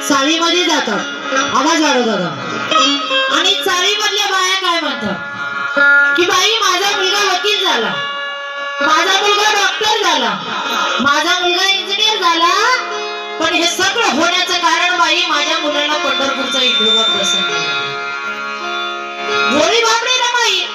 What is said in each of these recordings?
चाळीमध्ये जातात, आवाज वाढवत होता आणि चाळीमधल्या बाया काय म्हणतात की बाई माझा मुलगा वकील झाला, माझा मुलगा डॉक्टर झाला, माझा मुलगा इंजिनियर झाला, पण हे सगळं होण्याचं कारण बाई माझ्या मुलाला पंढरपूरचा विठोबा प्रसन्न. भोळी बापडी रमाई,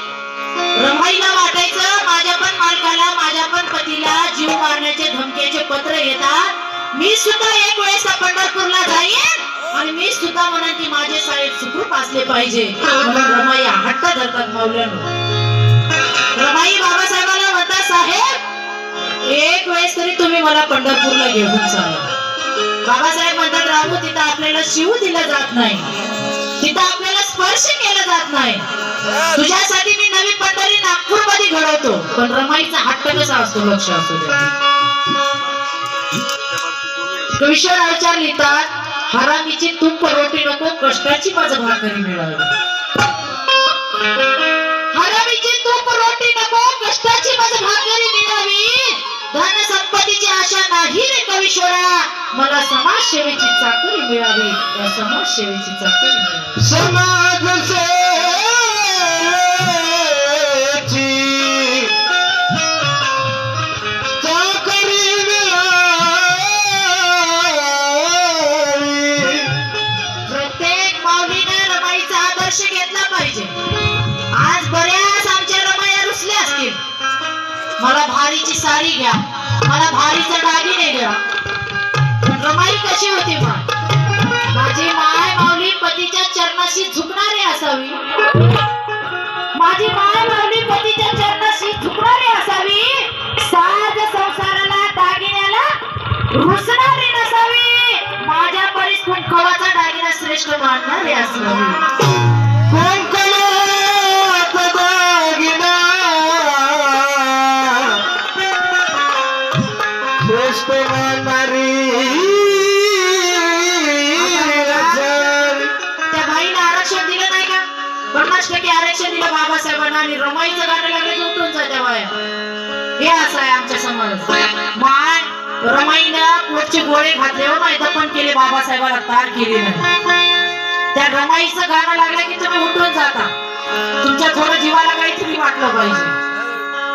रमाईला वाटायचं माझ्या पण मालकाला, माझ्या पण पतीला जीव मारण्याचे धमक्याचे पत्र येतात, मी सुद्धा एक वेळेस पंढरपूरला जाईन आणि मी सुद्धा म्हणेन की माझे साहेब सुखरूप असले पाहिजे. म्हणून रमाई हट्ट धरतात मौल्यानो. रमाई बाबासाहेबांना म्हणतात साहेब एक वेळेस तरी तुम्ही मला पंढरपूरला घेऊन चला. बाबासाहेब म्हणतात राहू तिथं आपल्याला शिव दिला जात नाही, तिथं आपल्याला स्पर्श केला जात नाही, तुझ्यासाठी मी नवी पंढरी नागपूर मध्ये घडवतो. पण रमाईचा हट्ट कसा असतो लक्ष असू दे. कविश्वराचार लिहितात हरामीची तूप रोटी नको कष्टाची माझं भाकरी मिळावी. हरामीची तूप रोटी नको कष्टाची माझं भाकरी मिळावी. धन संपत्तीची आशा नाही रे कविश्वरा, मला समाजसेवेची चाकरी मिळावी. या समाजसेवेची चाकरी मिळावी. समाज मला भारीची साडी घ्या, मला भारीचं दागिने घ्या. रमाई कशी होती माझी माय माऊली पतीच्या चरणाशी झुकणारी असावी, माझी माय माऊली पतीच्या चरणाशी झुकणारी असावी, साज संसाराला दागिन्याला रुसणारी नसावी, माझ्या परिस्थितीत कवाचा दागिना श्रेष्ठ मानणारी असावी. त्या बाईला आरक्षण दिलं नाही का? 50% आरक्षण दिलं बाबासाहेबांना आणि रमाईचं गाणं लागलं की उठून जात्या बाया. हे असं आहे आमच्या समाज. माय रमाईनं पोटचे गोळे घातले हो नाही दफन केले, बाबासाहेबाला तार केली नाही. त्या रमाईचं गाणं लागलं की तुम्ही उठून जाता. तुमच्या थोडं जीवाला काहीतरी वाटलं पाहिजे,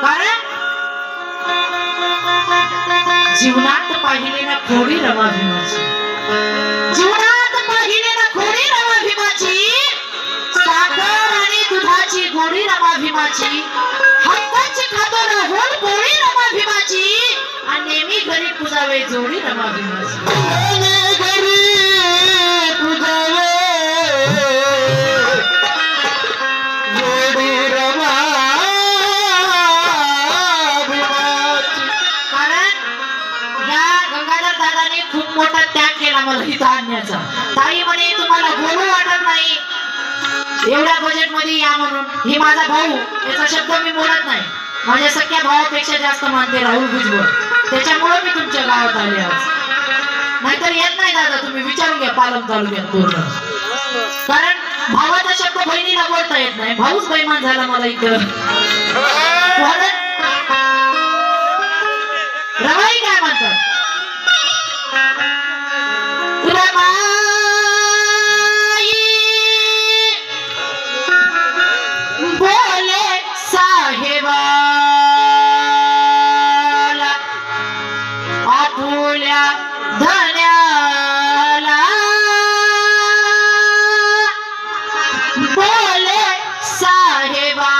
कारण जीवनात पाहिले ना खोडी रमा भीमाची, जीवनात पाहिले ना खोडी रमा भीमाची, साखर आणि दुधाची गोडी रमा भीमाची, हक्काची खातो ना होल पोळी रमा भीमाची, आणि नेहमी घरी पूजावे जोडी रमा भीमाची. मोठा त्याग केला मला इथं आणण्याचा. ताई म्हणे तुम्हाला बोलू वाटत नाही एवढ्या बजेट मध्ये या म्हणून. ही माझा भाऊ, याचा शब्द मी बोलत नाही, माझ्या सख्या भावापेक्षा जास्त मानते राहुल भुजबळ, त्याच्यामुळे मी तुमच्या गावात आले आज. नाहीतर येत नाही दादा, तुम्ही विचारून घ्या पालम तालुक्यात पूर्ण. कारण बहिणीला बोलता येत नाही, भाऊच बैमान झाला मला इथं. रमाई काय म्हणतात, रमाई बोले साहेबाला आपुल्या धन्याला बोले साहेबा.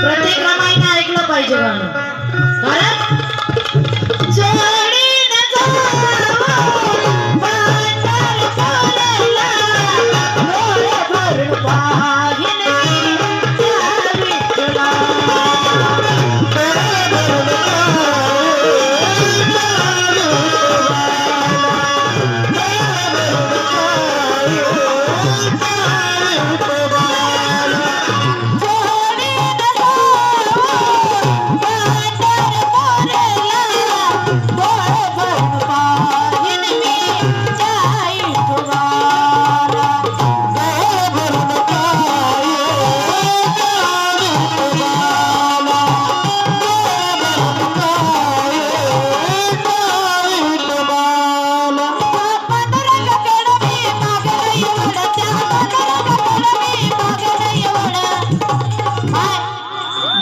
प्रत्येक रमाईने ऐकलं पाहिजे गाणं, कारण जोडीने जाऊ पंढरपूरला, डोळे भरून पाहिले त्या विठ्ठला.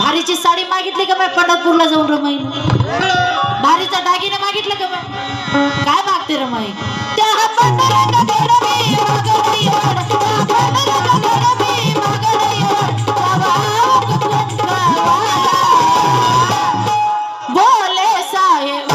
भारीची साडी मागितली का बाय पंढरपूरला जाऊन रमाई, भारीचा दागिने मागितलं का बाय, काय मागते रमाई, त्या बोले साहेब.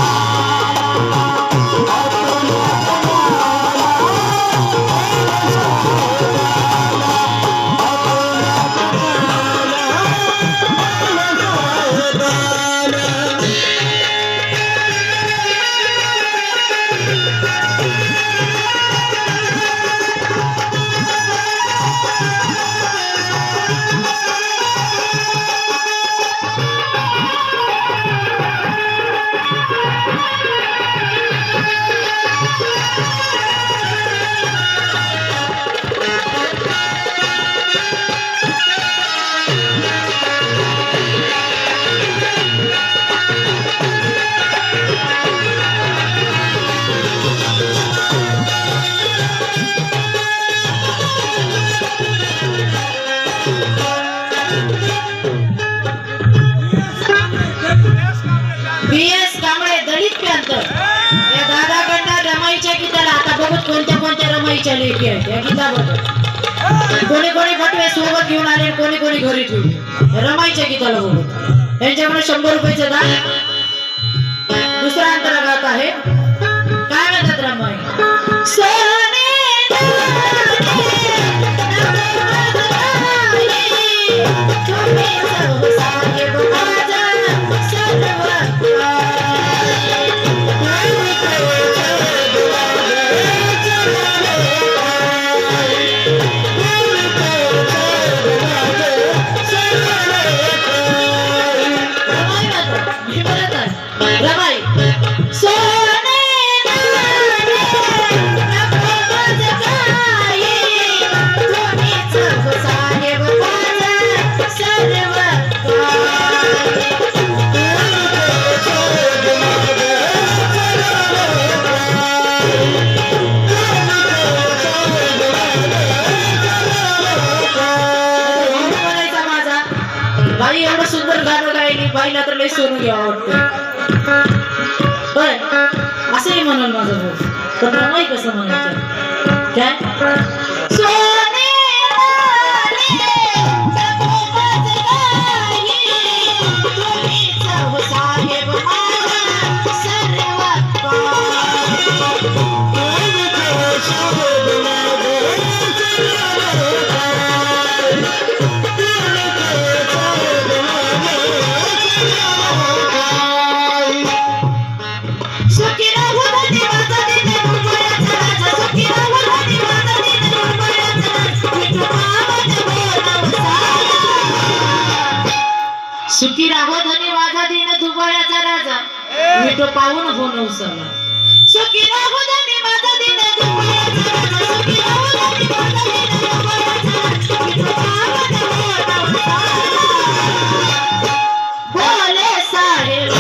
बीएस कांबळे दलित पॅंथर या दादाकडनं रमाईच्या गीताला आता बघत कोणत्या कोणत्या रमाईच्या लेखी आहेत या गीताबद्दल. कोणी कोणी बटवे सोबत घेऊन आले, कोणी कोणी घरी ठेवले रमाईच्या गीताला बोलत. यांच्याकडे 100 रुपयाचं दान. दुसरा अंतर्गत आहे, काय म्हणतात रमाई. सोने तुम्ही साहेब माझा सर्व एवढं सुंदर गाणं गायली बाईला तर लई सोनू घ्यावं वाटतं. पण असंही म्हणून माझं भाऊ, पण रमाई कसं म्हणायचं काय. सोने सुखी राहो धनी माझा दिन दुबळ्याचा राजा विठो पाहून हो नवसाला. सुखी राहो धनी माझा दिन दुबळ्याचा राजा, सुखी राहो धनी माझा दिन दुबळ्याचा राजा, विठो पाहून हो नवसाला. बोले साहेब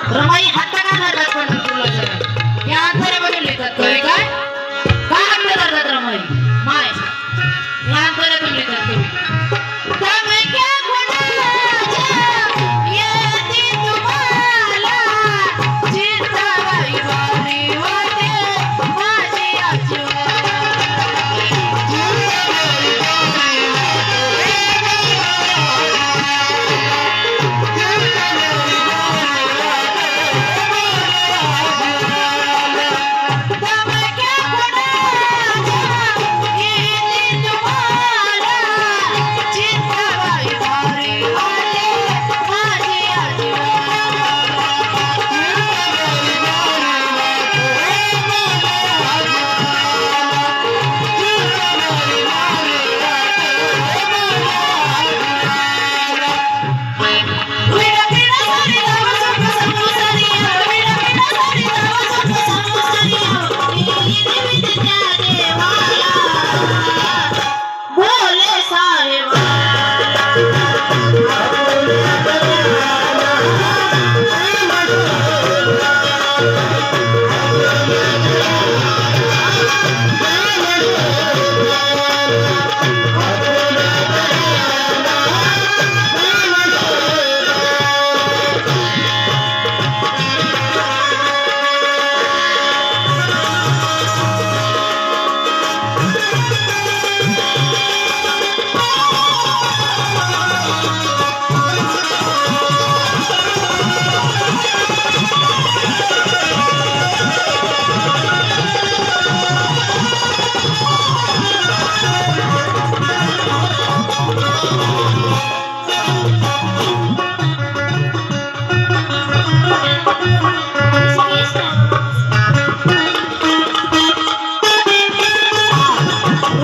रमाई हट्टा का जातात पंढरपूरला. या अंतरे बघून लिहितात तुम्ही काय काय हट्ट करतात रमाई माय या अंतरातून लिहितात तुम्ही.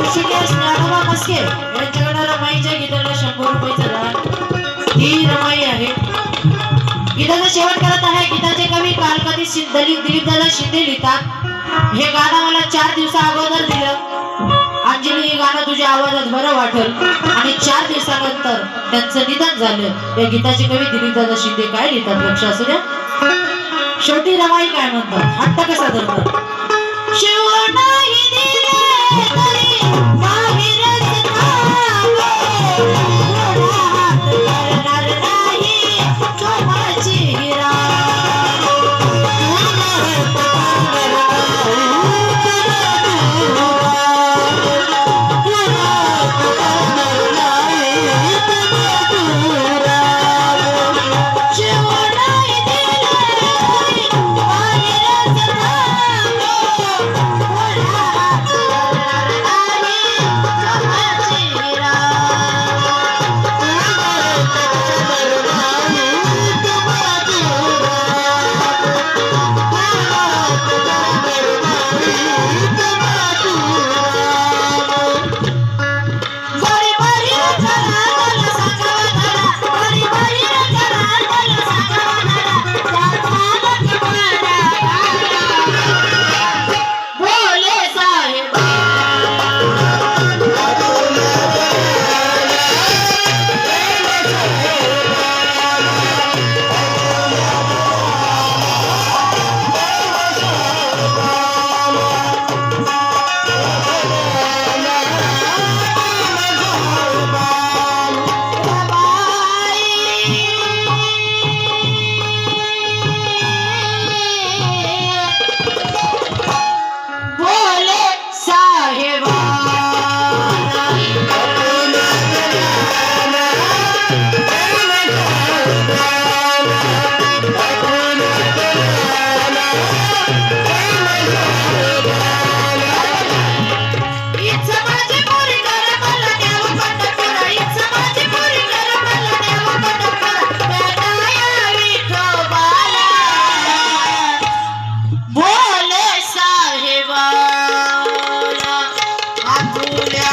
ऋषिकेश ज्ञानोबा मस्के यांच्याकडे रमाईच्या गीताला 100 रुपयाचं दान. ही रमाई आहे. गीताचा शेवट करत आहे. गीताचे कवी कालकथी दिलीपदादा शिंदे लिहितात. हे गाणं मला 4 दिवसा अगोदर दिलं. अंजली, हे गाणं तुझ्या आवाजात बरं वाटेल. आणि 4 दिवसानंतर त्यांचं निधन झालं. या गीताचे कवी दिलीपदादा शिंदे काय लिहितात लक्ष असू द्या. शेवटी रमाई काय म्हणतात, हट्ट कसा धरतात. शिव नाही दिले तरी बाहेरच थांबे, थोडा हात करणार नाही चोमाची हिरा. बोले साहेबाला आपुल्या